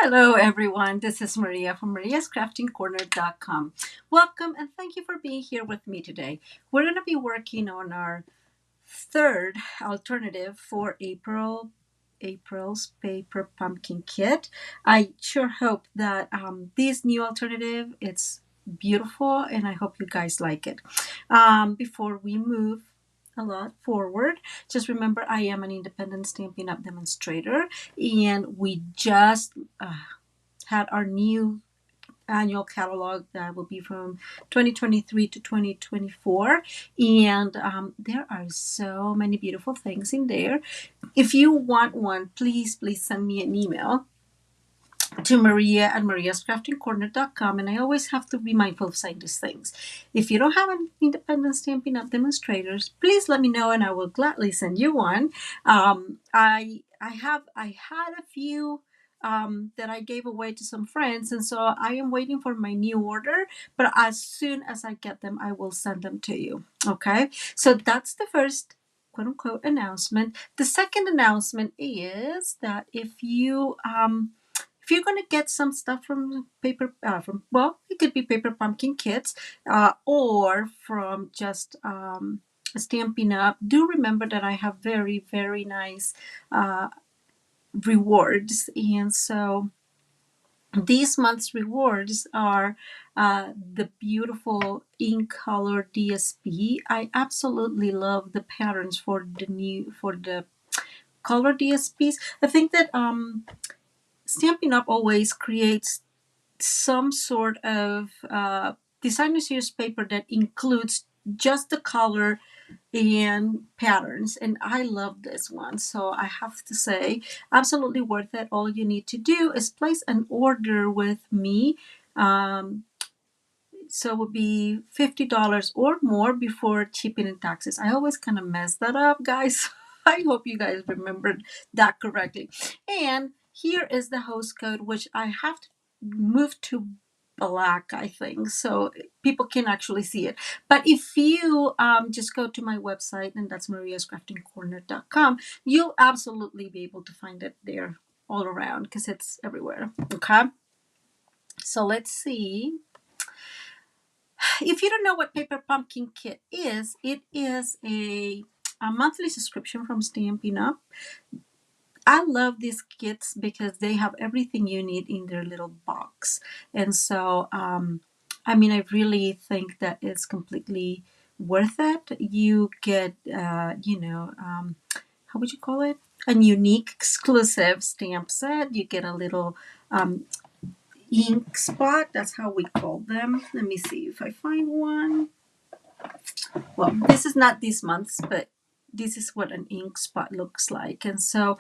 Hello, everyone. This is Maria from mariascraftingcorner.com. Welcome and thank you for being here with me today. We're going to be working on our third alternative for April's paper pumpkin kit. I sure hope that this new alternative it's beautiful, and I hope you guys like it. Before we move a lot forward, just remember I am an independent Stampin' Up! Demonstrator, and we just had our new annual catalog that will be from 2023 to 2024, and there are so many beautiful things in there. If you want one, please send me an email to Maria at mariascraftingcorner.com, and I always have to be mindful of saying these things. If you don't have an independent Stampin' Up! Demonstrators, please let me know and I will gladly send you one. I had a few that I gave away to some friends, and so I am waiting for my new order, but as soon as I get them I will send them to you. Okay, so that's the first quote unquote announcement. The second announcement is that if you're going to get some stuff from it could be paper pumpkin kits, or from just Stampin' Up. Do remember that I have very nice uh, rewards, and so these month's rewards are the beautiful ink color DSP. I absolutely love the patterns for the color DSPs. I think that Stampin' Up! Always creates some sort of designer series paper that includes just the color and patterns, and I love this one. So I have to say, absolutely worth it. All you need to do is place an order with me. So it would be $50 or more before shipping and taxes. I always kind of mess that up, guys. I hope you guys remembered that correctly. And here is the host code, which I have to move to black, I think, so people can actually see it. But if you just go to my website, and that's mariascraftingcorner.com, you'll absolutely be able to find it there all around because it's everywhere. Okay, so let's see. If you don't know what Paper Pumpkin Kit is, it is a monthly subscription from Stampin' Up! I love these kits because they have everything you need in their little box. And so, I really think that it's completely worth it. You get, how would you call it? A unique exclusive stamp set. You get a little ink spot. That's how we call them. Let me see if I find one. Well, this is not this month's, but this is what an ink spot looks like. And so,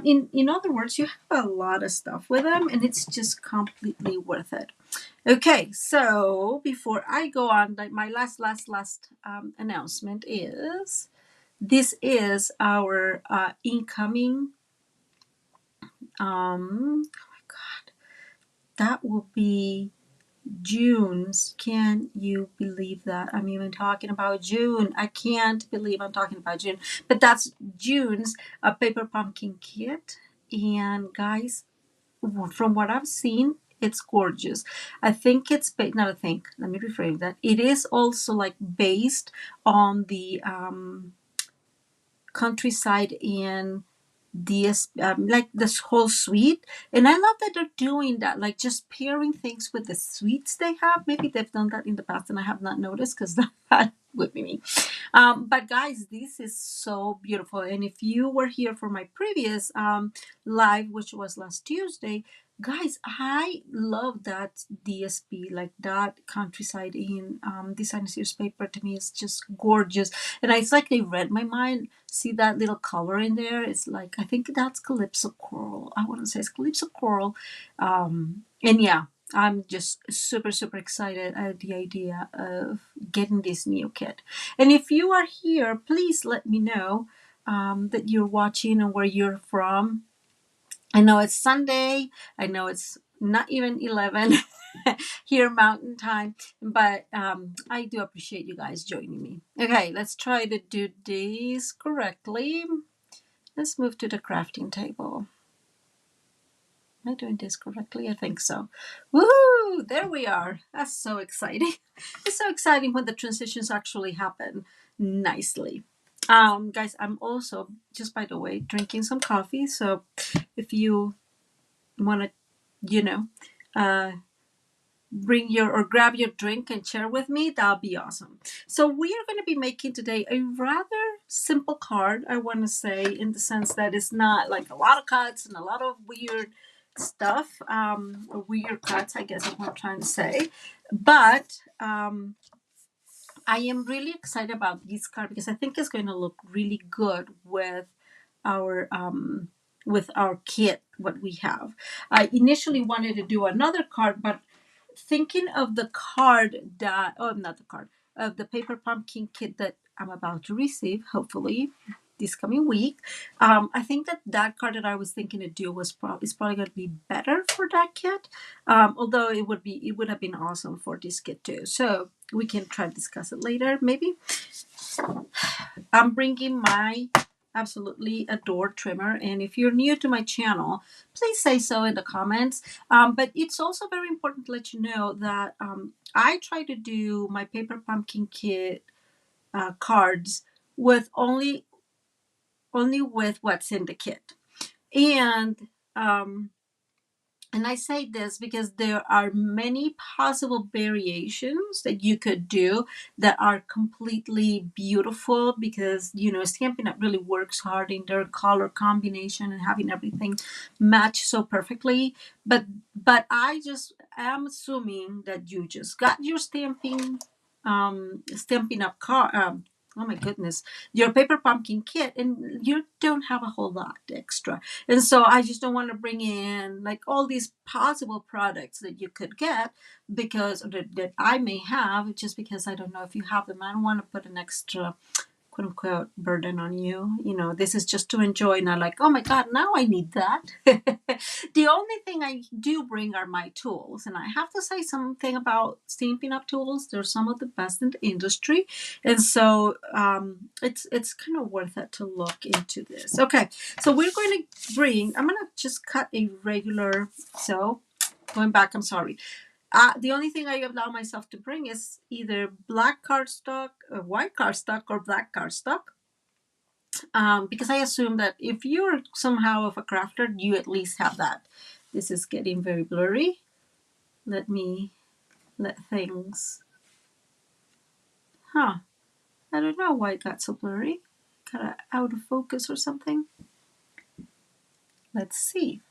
in other words, you have a lot of stuff with them, and it's just completely worth it. Okay, so before I go on, like my last announcement is this is our incoming. Oh my God, that will be June's. Can you believe that? I'm even talking about June. I can't believe I'm talking about June. But that's June's paper pumpkin kit. And guys, from what I've seen, it's gorgeous. I think it's not a think. Let me rephrase that. It is also like based on the countryside in this like this whole suite, and I love that they're doing that, like just pairing things with the suites they have. Maybe they've done that in the past and I have not noticed because that would be me. But guys, this is so beautiful, and if you were here for my previous live, which was last Tuesday, guys, I love that DSP, like that countryside in designer series paper. To me, it's just gorgeous, and it's like they read my mind. See that little color in there? It's like, I think that's Calypso Coral. I want to say it's Calypso Coral. And yeah, I'm just super excited at the idea of getting this new kit. And if you are here, please let me know that you're watching and where you're from. I know it's Sunday. I know it's not even 11 here Mountain Time, but I do appreciate you guys joining me. Okay, let's try to do this correctly. Let's move to the crafting table. Am I doing this correctly? I think so. Woohoo! There we are. That's so exciting. It's so exciting when the transitions actually happen nicely. Guys, I'm also, just by the way, drinking some coffee. So if you want to, you know, uh, bring your or grab your drink and share with me, that'll be awesome. So we are going to be making today a rather simple card, I want to say, in the sense that it's not like a lot of cuts and a lot of weird stuff, or weird cuts, I guess is what I'm trying to say. But I am really excited about this card because I think it's going to look really good our with our kit, what we have. I initially wanted to do another card, but thinking of the card that, oh, not the card, of the paper pumpkin kit that I'm about to receive, hopefully this coming week. I think that card that I was thinking to do is probably going to be better for that kit. Although it would have been awesome for this kit too. So we can try to discuss it later, maybe. I'm bringing my absolutely adored trimmer, and if you're new to my channel, please say so in the comments. But it's also very important to let you know that I try to do my paper pumpkin kit cards with only with what's in the kit, and and I say this because there are many possible variations that you could do that are completely beautiful, because, you know, Stampin' Up really works hard in their color combination and having everything match so perfectly. But I just am assuming that you just got your Stampin' Up car. Oh my goodness, your paper pumpkin kit, and you don't have a whole lot extra. And so I just don't want to bring in like all these possible products that you could get, because or that I may have, just because I don't know if you have them. I don't want to put an extra quote unquote burden on you. You know, this is just to enjoy, not like, oh my God, now I need that. The only thing I do bring are my tools. And I have to say something about Stampin' Up tools. They're some of the best in the industry. And so it's kind of worth it to look into this. Okay, so we're going to I'm going to just cut a regular, so going back, I'm sorry. The only thing I allow myself to bring is either black cardstock, white cardstock, or black cardstock. Because I assume that if you're somehow of a crafter, you at least have that. This is getting very blurry. Let me let things. Huh. I don't know why it got so blurry. Got it out of focus or something. Let's see.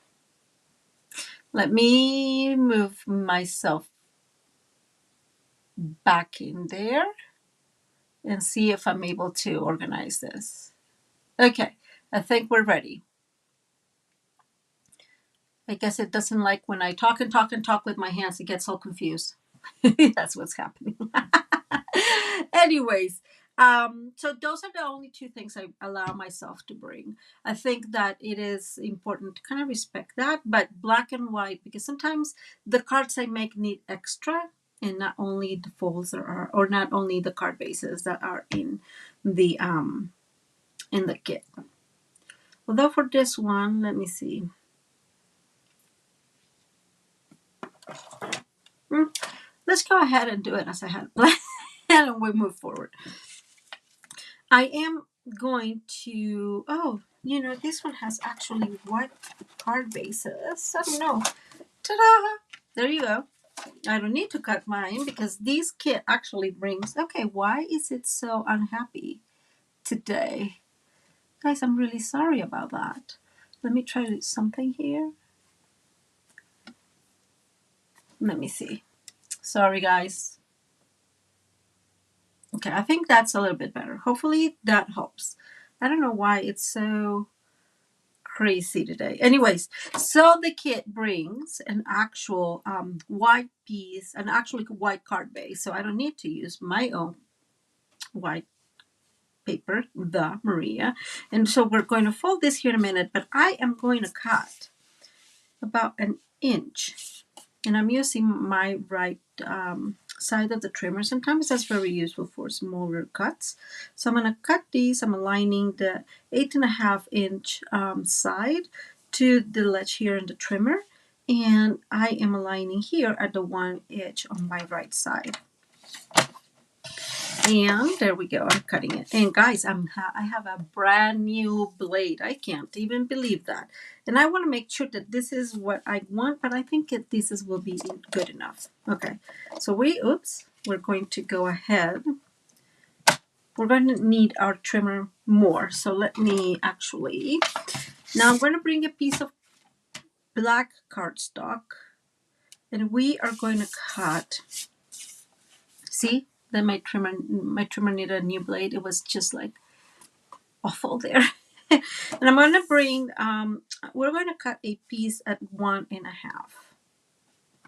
Let me move myself back in there and see if I'm able to organize this. Okay, I think we're ready. I guess it doesn't like when I talk and talk and talk with my hands, it gets all confused. That's what's happening. Anyways, so those are the only two things I allow myself to bring. I think that it is important to kind of respect that, but black and white, because sometimes the cards I make need extra, and not only the folds or not only the card bases that are in the kit. Although for this one, let me see. Let's go ahead and do it as I had planned, and we move forward. I am going to, oh, you know, this one has actually white card bases. I don't know. Ta-da! There you go. I don't need to cut mine because this kit actually brings, okay, why is it so unhappy today? Guys, I'm really sorry about that. Let me try something here. Let me see. Sorry, guys. Okay, I think that's a little bit better. Hopefully that helps. I don't know why it's so crazy today. Anyways, so the kit brings an actual white piece, an actually white card base. So I don't need to use my own white paper, the Maria. And so we're going to fold this here in a minute, but I am going to cut about an inch. And I'm using my right side of the trimmer. Sometimes that's very useful for smaller cuts. So I'm going to cut these. I'm aligning the 8.5 inch side to the ledge here in the trimmer. And I am aligning here at the one edge on my right side. And there we go. I'm cutting it. And guys, I have a brand new blade. I can't even believe that. And I want to make sure that this is what I want, but I think will be good enough. Okay. So we're going to go ahead. We're going to need our trimmer more. So let me actually, now I'm going to bring a piece of black cardstock and we are going to cut. See, then my trimmer needed a new blade. It was just like awful there. And I'm going to bring, we're going to cut a piece at 1.5.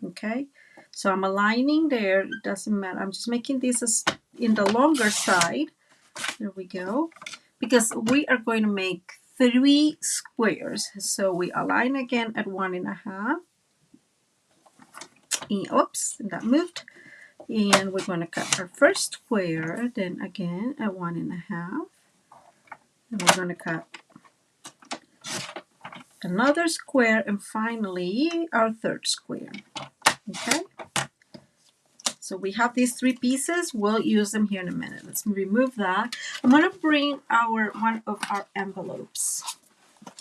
Okay, so I'm aligning there. It doesn't matter. I'm just making this as in the longer side. There we go. Because we are going to make 3 squares. So we align again at 1.5. Oops, that moved. And we're going to cut our first square, then again at 1.5. And we're going to cut another square, and finally our third square. Okay, so we have these 3 pieces. We'll use them here in a minute. Let's remove that. I'm going to bring one of our envelopes.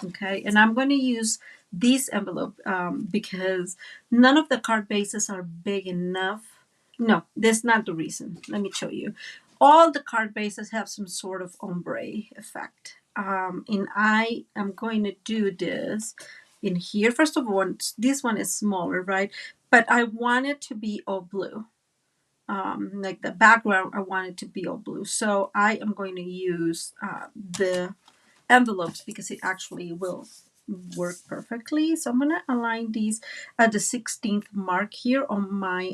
Okay, and I'm going to use this envelope because none of the card bases are big enough. No, that's not the reason. Let me show you. All the card bases have some sort of ombre effect. And I am going to do this in here. First of all, this one is smaller, right? But I want it to be all blue. Like the background, I want it to be all blue. So I am going to use the envelopes because it actually will work perfectly. So I'm going to align these at the 16th mark here on my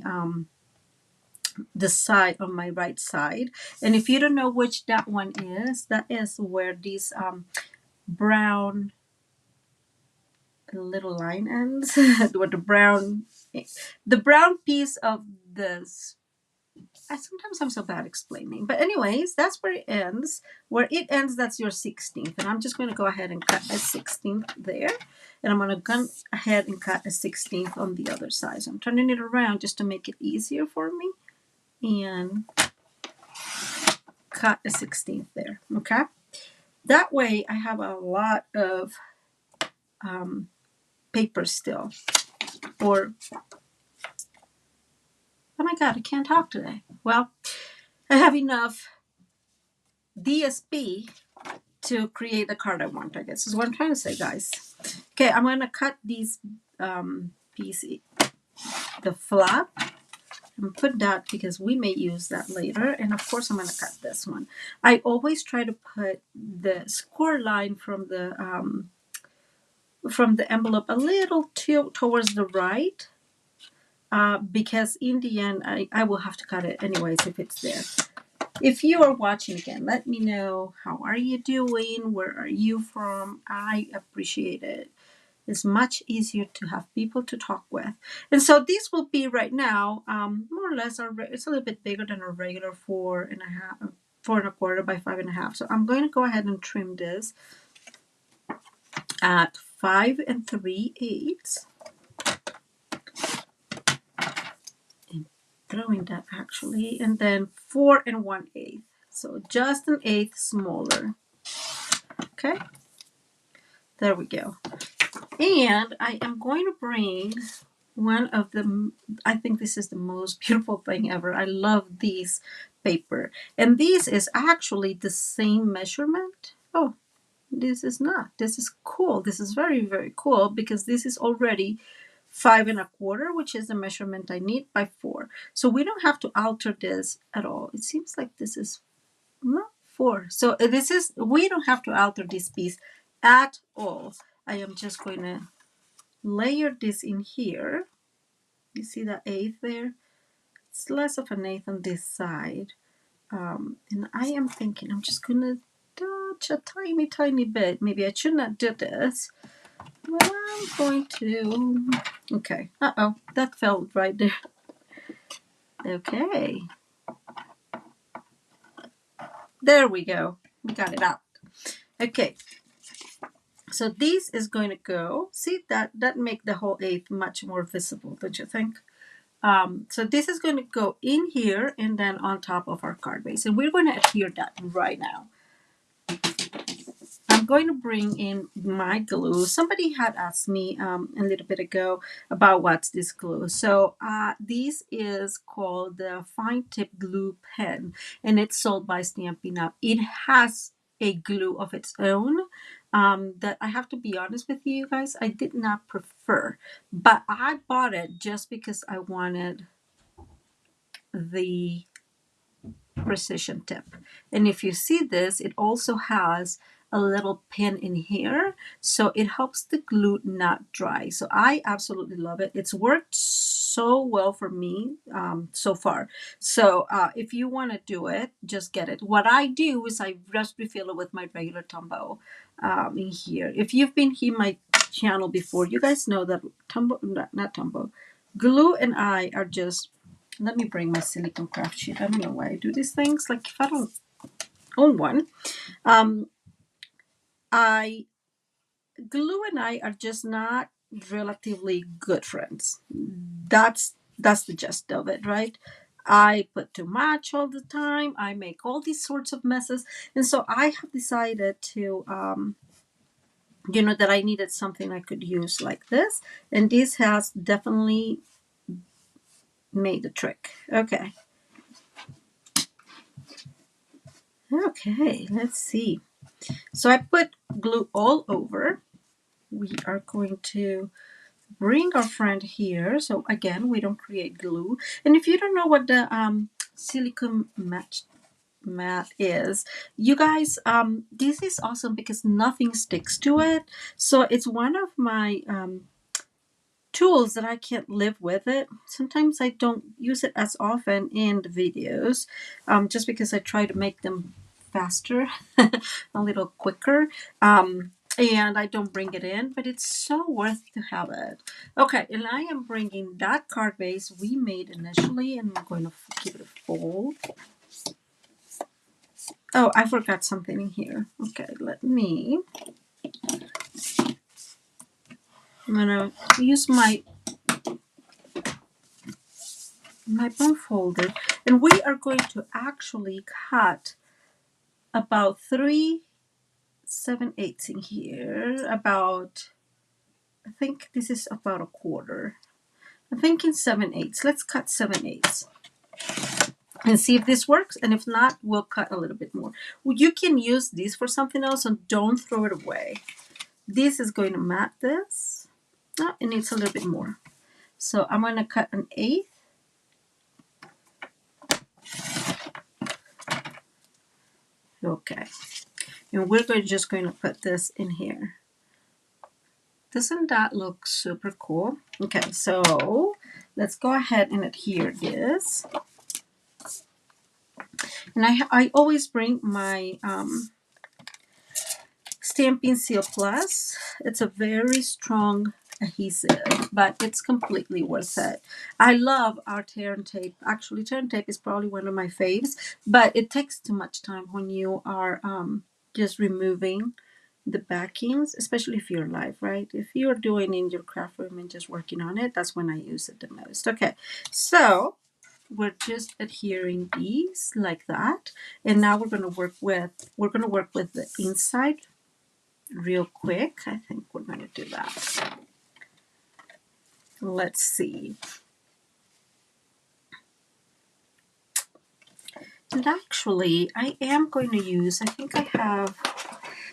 the side on my right side. And if you don't know which that one is, that is where these brown little line ends. Where the brown piece of this. I'm so bad explaining, but anyways, that's where it ends. Where it ends, that's your 16th, and I'm just going to go ahead and cut a 16th there, and I'm going to go ahead and cut a 16th on the other side. So I'm turning it around just to make it easier for me, and cut a 16th there. Okay, that way I have a lot of paper still. Or oh my God, I can't talk today. Well, I have enough DSP to create the card I want, I guess is what I'm trying to say, guys. Okay, I'm going to cut these piece, the flap, and put that because we may use that later. And of course, I'm going to cut this one. I always try to put the score line from the envelope a little towards the right because in the end, I will have to cut it anyways if it's there. If you are watching again, let me know, how are you doing? Where are you from? I appreciate it. It's much easier to have people to talk with. And so this will be right now, more or less, it's a little bit bigger than a regular 4.25 by 5.5. So I'm going to go ahead and trim this at 5 3/8. And throwing that actually, and then 4 1/8. So just an eighth smaller. Okay, there we go. And I am going to bring one of the, I think this is the most beautiful thing ever. I love these paper. And this is actually the same measurement. Oh, this is not. This is cool. This is very, very cool because this is already 5 1/4, which is the measurement I need, by 4. So we don't have to alter this at all. It seems like this is not 4. So we don't have to alter this piece at all. I am just going to layer this in here. You see that eighth there? It's less of an eighth on this side. And I am thinking I'm just going to touch a tiny, tiny bit. Maybe I should not do this. But I'm going to. Okay. Uh-oh. That fell right there. Okay. There we go. We got it out. Okay. So this is going to go, see that make the whole eighth much more visible, don't you think? So this is going to go in here and then on top of our card base. And we're going to adhere that right now. I'm going to bring in my glue. Somebody had asked me a little bit ago about what's this glue. So this is called the Fine Tip Glue Pen, and it's sold by Stampin' Up. It has a glue of its own that I have to be honest with you guys, I did not prefer. But I bought it just because I wanted the precision tip. And if you see this, it also has a little pin in here, so it helps the glue not dry. So I absolutely love it. It's worked so well for me so far. So if you want to do it, just get it. What I do is I just refill it with my regular Tombow in here. If you've been here my channel before, you guys know that Tombow, not Tombow, glue and I are just, let me bring my silicone craft sheet. I don't know why I do these things. Like if I don't own one, glue and I are just not relatively good friends. That's the gist of it, right? I put too much all the time. I make all these sorts of messes, and so I have decided to, that I needed something I could use like this, and this has definitely made the trick. Okay. Okay, let's see. So I put glue all over. We are going to bring our friend here. So again, we don't create glue. And if you don't know what the silicone mat is, you guys, this is awesome because nothing sticks to it. So it's one of my tools that I can't live with it. Sometimes I don't use it as often in the videos, just because I try to make them faster, a little quicker. And I don't bring it in, but it's so worth to have it. Okay, and I am bringing that card base we made initially, and I'm going to give it a fold. Oh, I forgot something in here. Okay, I'm gonna use my bone folder, and we are going to actually cut about 3/7/8 in here. About, I think this is about a quarter. I'm thinking 7/8. Let's cut 7/8 and see if this works. And if not, we'll cut a little bit more. Well, you can use this for something else, and don't throw it away. This is going to mat this. Oh, it needs a little bit more. So I'm going to cut 1/8. Okay. And we're just going to put this in here. Doesn't that look super cool? Okay, so let's go ahead and adhere this. And I always bring my Stampin' Seal Plus. It's a very strong adhesive, but it's completely worth it. I love our tear and tape. Actually, tear and tape is probably one of my faves, but it takes too much time when you are just removing the backings, especially if you're live, right? If you're doing in your craft room and just working on it, that's when I use it the most. Okay, so we're just adhering these like that, and now we're going to work with the inside real quick. I think we're going to do that. Let's see. And actually, I am going to use, I think I have,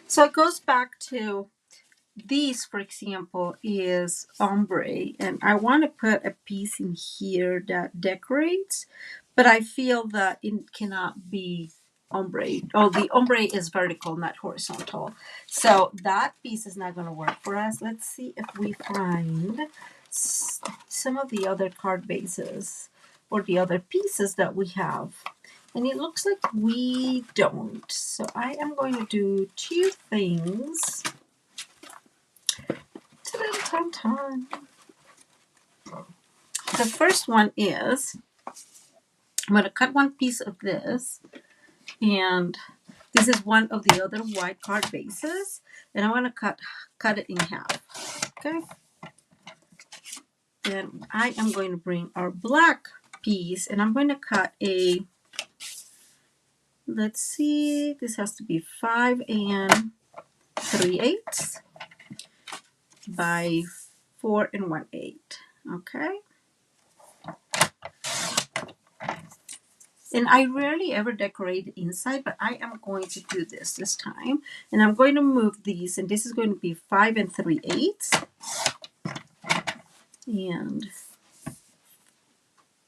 so it goes back to these, for example, is ombre, and I want to put a piece in here that decorates, but I feel that it cannot be ombre. Oh, the ombre is vertical, not horizontal. So that piece is not going to work for us. Let's see if we find some of the other card bases or the other pieces that we have. And it looks like we don't. So I am going to do two things. The first one is I'm going to cut one piece of this, and This is one of the other white card bases, and I want to cut it in half. Okay. Then I am going to bring our black piece, and I'm going to cut a, let's see, this has to be 5 3/8 by 4 1/8. Okay. And I rarely ever decorate the inside, but I am going to do this time. And I'm going to move these, and this is going to be 5 3/8. And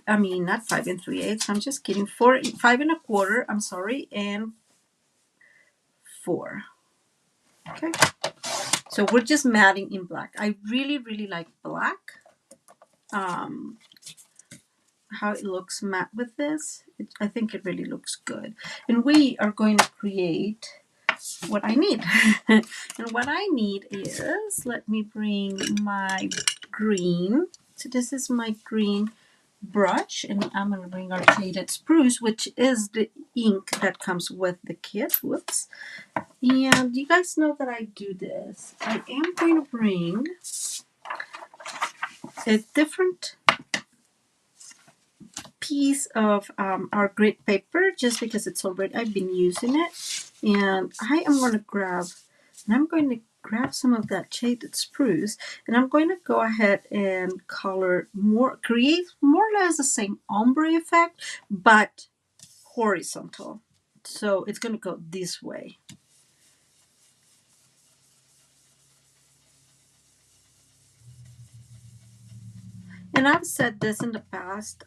I mean, not 5 3/8. I'm just kidding. 5 1/4. I'm sorry, and 4. Okay. So we're just matting in black. I really, really like black. How it looks matte with this. I think it really looks good. And we are going to create what I need. And what I need is, let me bring my green. So this is my green brush, and I'm going to bring our shaded spruce, which is the ink that comes with the kit. Whoops. And you guys know that I do this. I am going to bring a different piece of our grit paper, just because it's already, I've been using it, and I am going to grab some of that shaded spruce, and I'm going to go ahead and color more, create more or less the same ombre effect, but horizontal. So it's going to go this way. And I've said this in the past,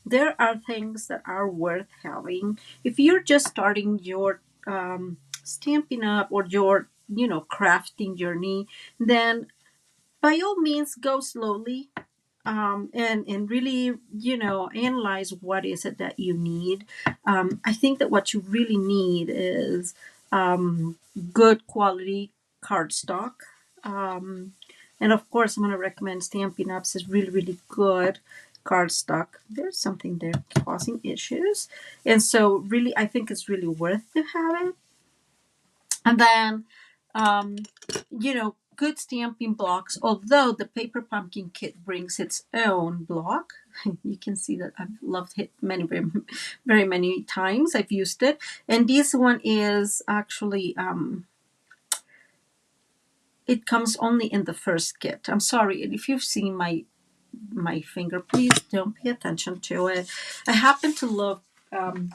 there are things that are worth having. If you're just starting your Stampin' Up! Or your, crafting journey, then by all means go slowly, and really, analyze what is it that you need. I think that what you really need is good quality cardstock. And of course, I'm going to recommend Stampin' Up's is really, really good cardstock. There's something there causing issues. And so really, I think it's really worth to have it. And then, good stamping blocks, although the Paper Pumpkin kit brings its own block. You can see that I've loved it very, very many times. I've used it. And this one is actually, it comes only in the first kit. I'm sorry, if you've seen my finger, please don't pay attention to it. I happen to love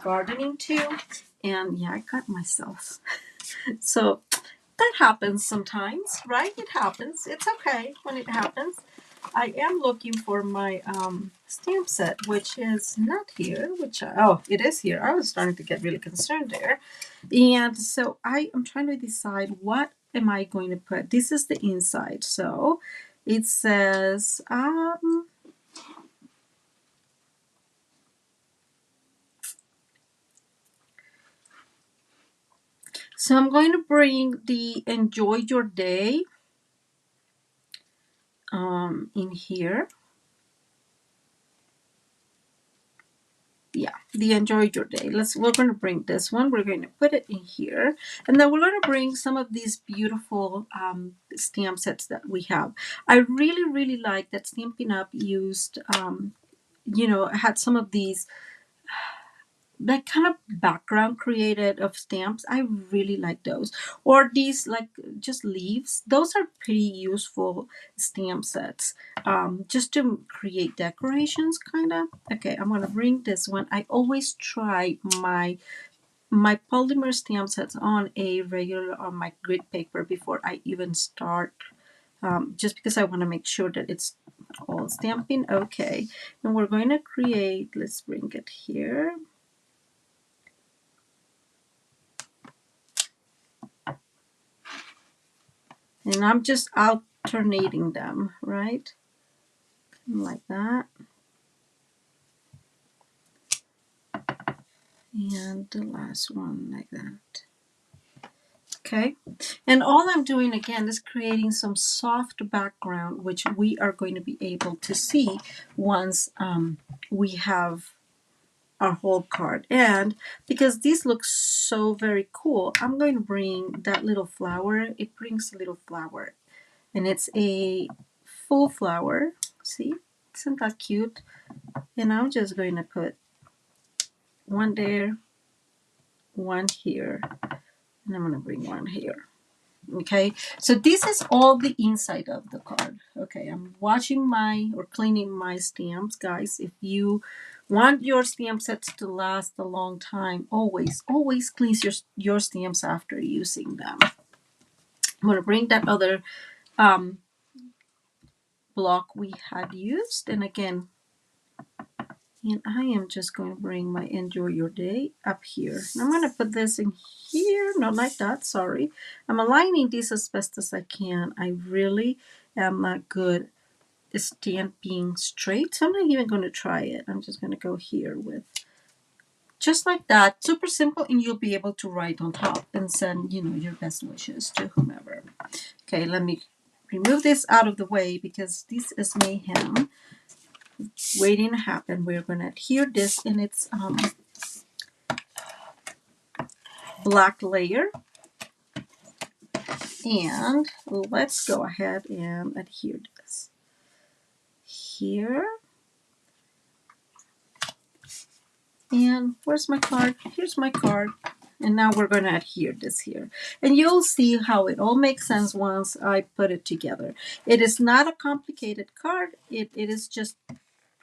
gardening too. And yeah, I cut myself. So that happens sometimes, right? It happens. It's okay when it happens. I am looking for my stamp set, which is not here, it is here. I was starting to get really concerned there. And so I am trying to decide, what am I going to put? This is the inside. So it says, so I'm going to bring the Enjoy Your Day in here. Yeah, the Enjoy Your Day. We're going to bring this one. We're going to put it in here. And then we're going to bring some of these beautiful stamp sets that we have. I really, really like that Stampin' Up! Used, had some of these, that kind of background created of stamps. I really like those. Or these, like, just leaves. Those are pretty useful stamp sets, just to create decorations, kind of. Okay, I'm going to bring this one. I always try my polymer stamp sets on my grid paper before I even start, just because I want to make sure that it's all stamping okay. And we're going to create, let's bring it here. And I'm just alternating them, right? Like that. And the last one like that. Okay. And all I'm doing again is creating some soft background, which we are going to be able to see once we have our whole card. And because this looks so very cool, I'm going to bring that little flower. It brings a little flower, and it's a full flower. See, isn't that cute? And I'm just going to put one there, one here, and I'm going to bring one here. Okay, so this is all the inside of the card. Okay, I'm washing or cleaning my stamps, guys. If you want your stamp sets to last a long time, always cleanse your stamps after using them. I'm going to bring that other block we had used, and again, and I am just going to bring my Enjoy Your Day up here. And I'm going to put this in here. Not like that, sorry. I'm aligning this as best as I can. I really am not good at stamping straight, so I'm not even going to try it. I'm just going to go here with just like that. Super simple, and you'll be able to write on top and send, your best wishes to whomever. Okay, let me remove this out of the way because this is mayhem waiting to happen. We're going to adhere this in its black layer, and let's go ahead and adhere this here. And where's my card? Here's my card. And now we're going to adhere this here. And you'll see how it all makes sense once I put it together. It is not a complicated card. It is just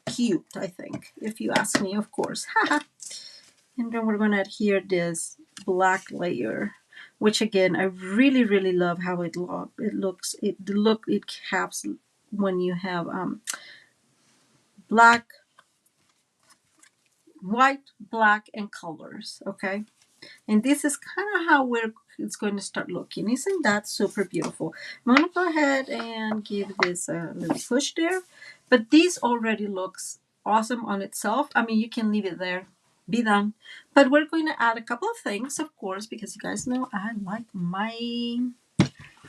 cute, I think, if you ask me, of course. And then we're going to adhere this black layer, which again, I really, really love how it looks. It caps when you have white, black, and colors, okay? And this is kind of how it's going to start looking. Isn't that super beautiful? I'm going to go ahead and give this a little push there. But this already looks awesome on itself. I mean, you can leave it there. Be done. But we're going to add a couple of things, of course, because you guys know I like my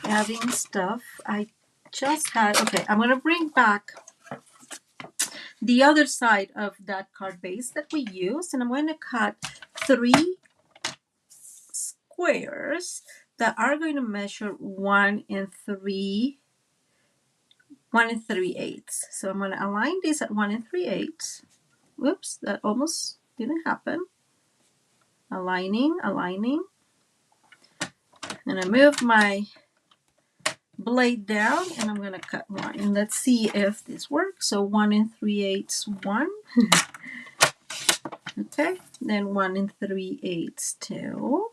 adding stuff. I just had, okay, I'm going to bring back the other side of that card base that we used, and I'm going to cut 3 squares that are going to measure 1 3/8. So I'm going to align this at 1 3/8. Whoops, that almost didn't happen. Aligning. And I move my blade down, and I'm going to cut one. And let's see if this works. So 1 3/8, 1. Okay, then 1 3/8, 2.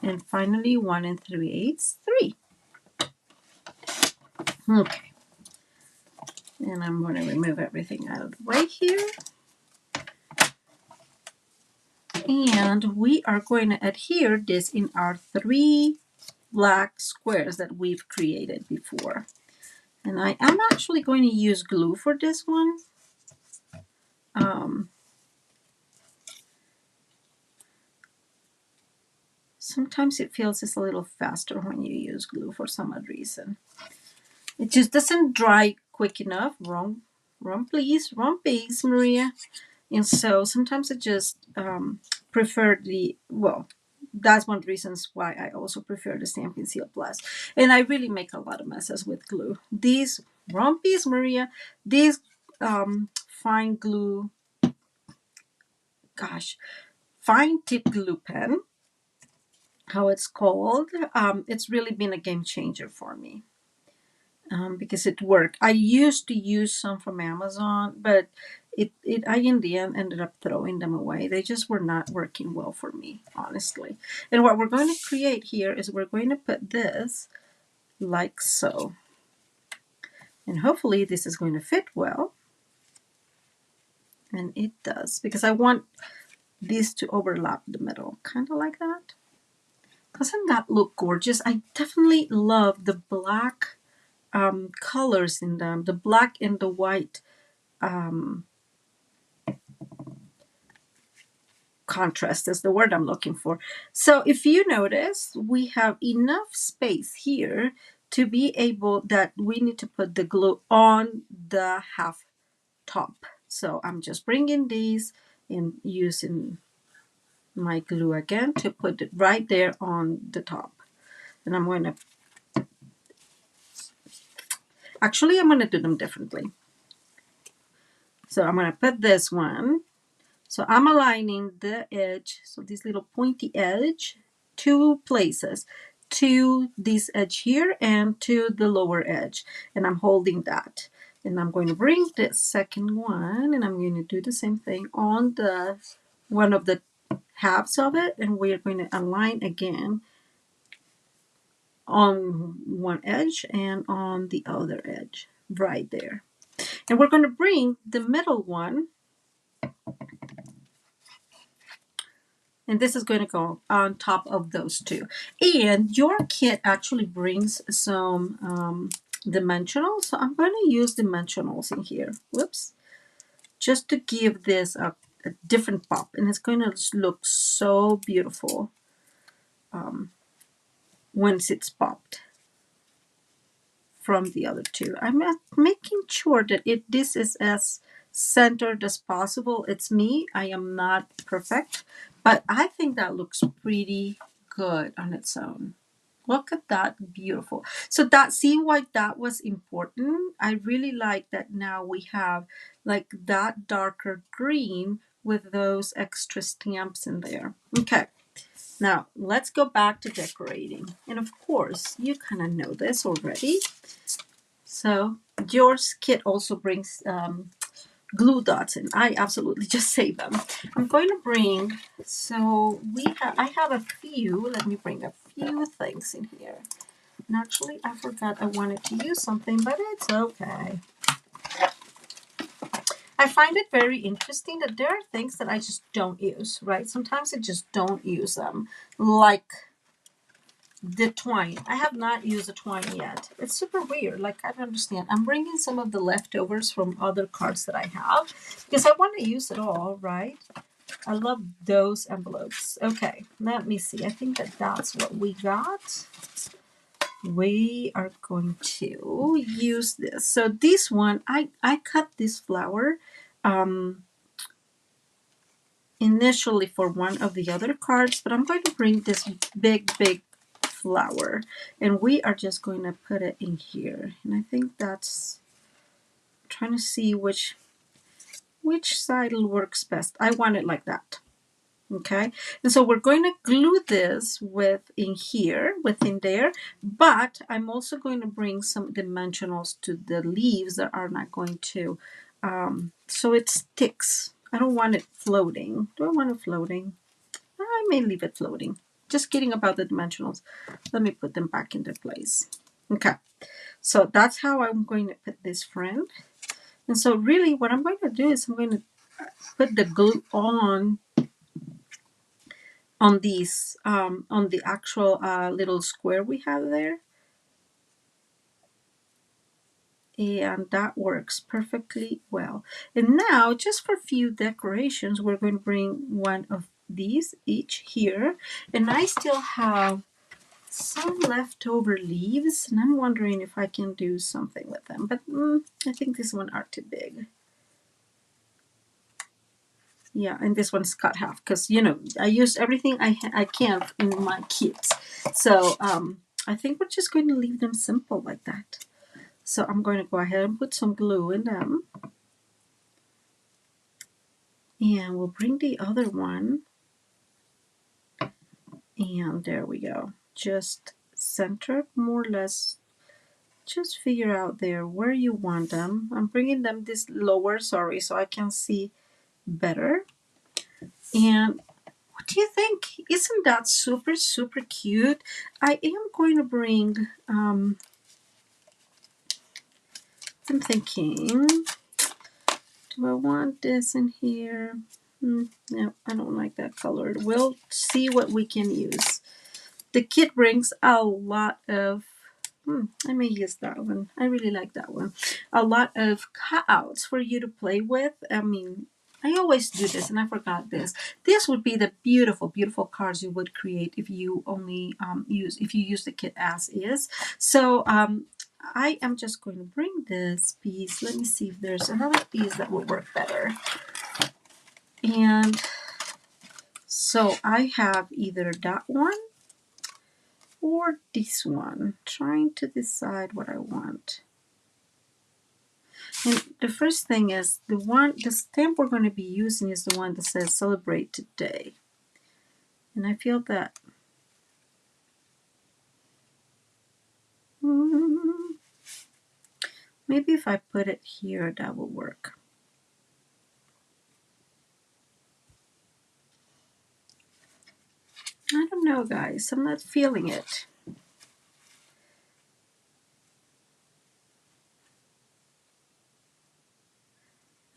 And finally 1 3/8, 3. Okay. And I'm going to remove everything out of the way here. And we are going to adhere this in our 3 black squares that we've created before. And I am actually going to use glue for this one. Sometimes it feels just a little faster when you use glue for some odd reason. It just doesn't dry quick enough. Wrong piece, Maria. And so sometimes I just prefer that's one of the reasons why I also prefer the Stampin' Seal Plus. And I really make a lot of messes with glue. These, wrong piece, Maria, these fine glue, fine tip glue pen, how it's called, it's really been a game changer for me. Because it worked. I used to use some from Amazon, but I in the end ended up throwing them away. They just were not working well for me, honestly. And what we're going to create here is we're going to put this like so. And hopefully this is going to fit well. And it does, because I want this to overlap the middle, kind of like that. Doesn't that look gorgeous? I definitely love the black colors in them, the black and the white contrast is the word I'm looking for. So if you notice, we have enough space here to be able that we need to put the glue on the half top. So I'm just bringing these and using my glue again to put it right there on the top. And I'm going to, actually I'm going to do them differently. So I'm going to put this one. So I'm aligning the edge, so this little pointy edge, two places, to this edge here and to the lower edge. And I'm holding that. And I'm going to bring the second one and I'm going to do the same thing on the one of the halves of it. And we're going to align again on one edge and on the other edge right there. And we're going to bring the middle one, and this is going to go on top of those two. And your kit actually brings some dimensionals, so I'm going to use dimensionals in here. Whoops. Just to give this a different pop, and it's going to look so beautiful once it's popped from the other two. I'm making sure that this is as centered as possible. It's me. I am not perfect, but I think that looks pretty good on its own. Look at that, beautiful. So that, see why that was important? I really like that now we have like that darker green with those extra stamps in there. Okay. Now, let's go back to decorating. And of course, you kind of know this already. So, yours kit also brings glue dots, and I absolutely just save them. I'm going to bring, so I have a few, let me bring a few things in here. And actually, I forgot I wanted to use something, but it's okay. I find it very interesting that there are things that I just don't use, right? Sometimes I just don't use them. Like the twine. I have not used the twine yet. It's super weird. Like, I don't understand. I'm bringing some of the leftovers from other cards that I have because I want to use it all, right? I love those envelopes. Okay, let me see. I think that's what we got. We are going to use this. So this one, I cut this flower initially for one of the other cards, but I'm going to bring this big flower, and we are just going to put it in here. And I think that's, trying to see which side works best. I want it like that. Okay, and so we're going to glue this within here, within there, but I'm also going to bring some dimensionals to the leaves that are not going to, so it sticks. I don't want it floating. Do I want it floating? I may leave it floating. Just kidding about the dimensionals. Let me put them back into place. Okay, so that's how I'm going to put this friend. And so really what I'm going to do is I'm going to put the glue on these, on the actual little square we have there. And that works perfectly well. And now, just for a few decorations, we're going to bring one of these each here. And I still have some leftover leaves, and I'm wondering if I can do something with them. But I think this one are too big. Yeah, and this one's cut half because, you know, I used everything I can in my kits. So I think we're just going to leave them simple like that. So I'm going to go ahead and put some glue in them. And we'll bring the other one. And there we go. Just center more or less. Just figure out there where you want them. I'm bringing them this lower, sorry, so I can see better. And what do you think? Isn't that super cute? I am going to bring, I'm thinking, do I want this in here? No, I don't like that color. We'll see what we can use. The kit brings a lot of, I may use that one. I really like that one. A lot of cutouts for you to play with. I mean, I always do this, and I forgot this. This would be the beautiful cards you would create if you only use the kit as is. So I am just going to bring this piece. Let me see if there's another piece that will work better. And so I have either that one or this one. Trying to decide what I want. And the first thing is the stamp we're going to be using is the one that says celebrate today. And I feel that maybe if I put it here, that will work. I don't know, guys. I'm not feeling it.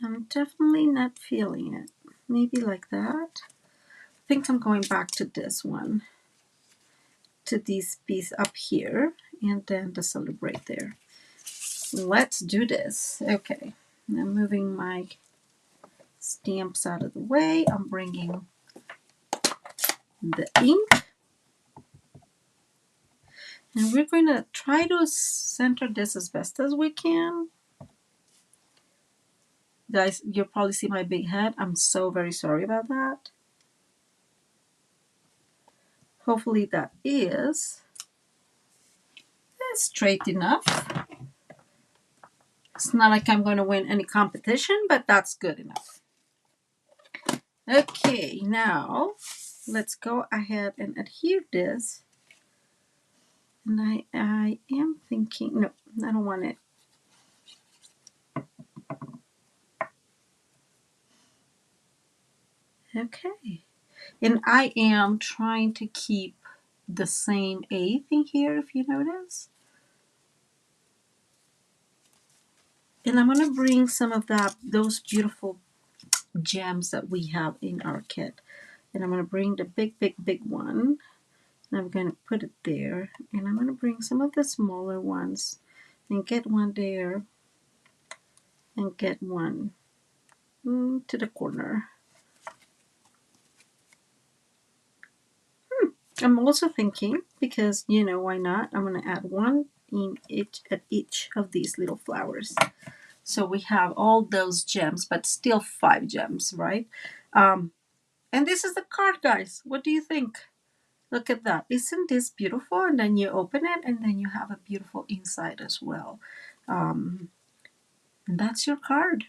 I'm definitely not feeling it. Maybe like that. I think I'm going back to this one, to this piece up here, and then the celebrate there. Let's do this. Okay, I'm moving my stamps out of the way. I'm bringing the ink. And we're going to try to center this as best as we can. Guys, you'll probably see my big head. I'm so very sorry about that. Hopefully that is straight enough. It's not like I'm going to win any competition, but that's good enough. Okay, now let's go ahead and adhere this. And I am thinking, no, I don't want it. Okay. And I am trying to keep the same A thing here, if you notice. And I'm going to bring some of those beautiful gems that we have in our kit. And I'm going to bring the big, big, big one. And I'm going to put it there. And I'm going to bring some of the smaller ones and get one there and get one to the corner. I'm also thinking, because, you know, why not? I'm going to add one at each of these little flowers. So we have all those gems, but still 5 gems, right? And this is the card, guys. What do you think? Look at that. Isn't this beautiful? And then you open it, and then you have a beautiful inside as well. And that's your card.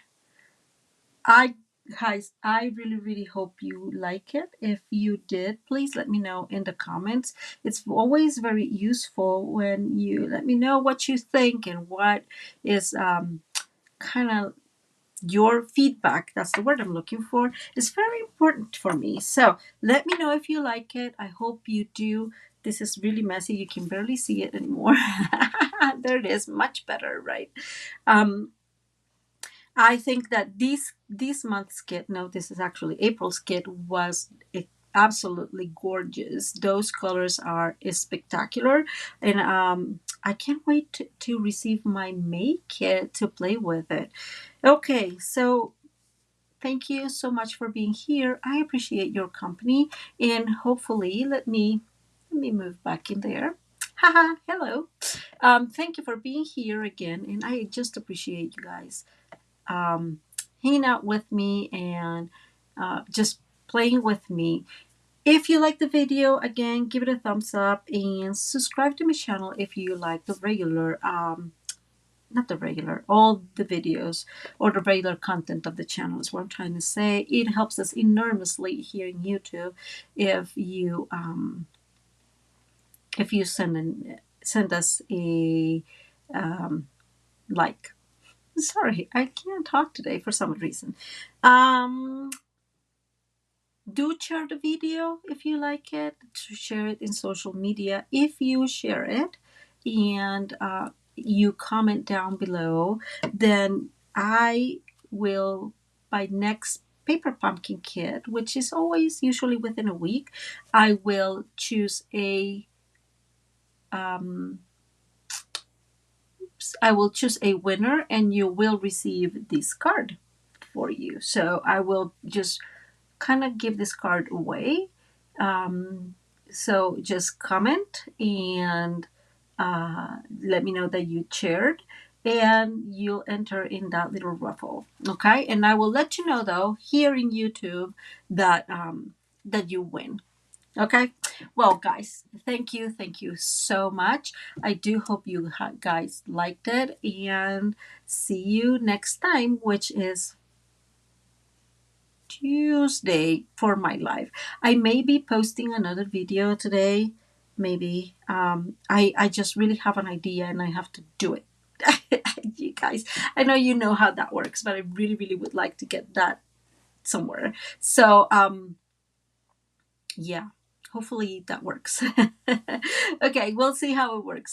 Guys, I really, really hope you like it. If you did, please let me know in the comments. It's always very useful when you let me know what you think and what is kind of your feedback. That's the word I'm looking for. It's very important for me. So let me know if you like it. I hope you do. This is really messy. You can barely see it anymore. There it is. Much better, right? I think that this month's kit, no, this is actually April's kit, was absolutely gorgeous. Those colors are spectacular, and I can't wait to receive my May kit to play with it. Okay, so thank you so much for being here. I appreciate your company, and hopefully, let me move back in there. Haha, hello. Thank you for being here again, and I just appreciate you guys hanging out with me and just playing with me. If you like the video, again, give it a thumbs up and subscribe to my channel if you like the regular, not the regular, all the videos or the regular content of the channel is what I'm trying to say. It helps us enormously here in YouTube if you send us a like. Sorry, I can't talk today for some reason. Do share the video if you like it. To share it in social media. If you share it and you comment down below, then I will, by next paper pumpkin kit, which is always usually within a week, I will choose a winner, and you will receive this card for you. So I will just kind of give this card away. So just comment and let me know that you shared, and you'll enter in that little raffle. Okay, and I will let you know though here in YouTube that that you win. Okay. Well, guys, thank you so much. I do hope you guys liked it, and see you next time, which is Tuesday for my live. I may be posting another video today. Maybe I just really have an idea and I have to do it. You guys, I know you know how that works, but I really, really would like to get that somewhere. So yeah, hopefully that works. Okay, we'll see how it works.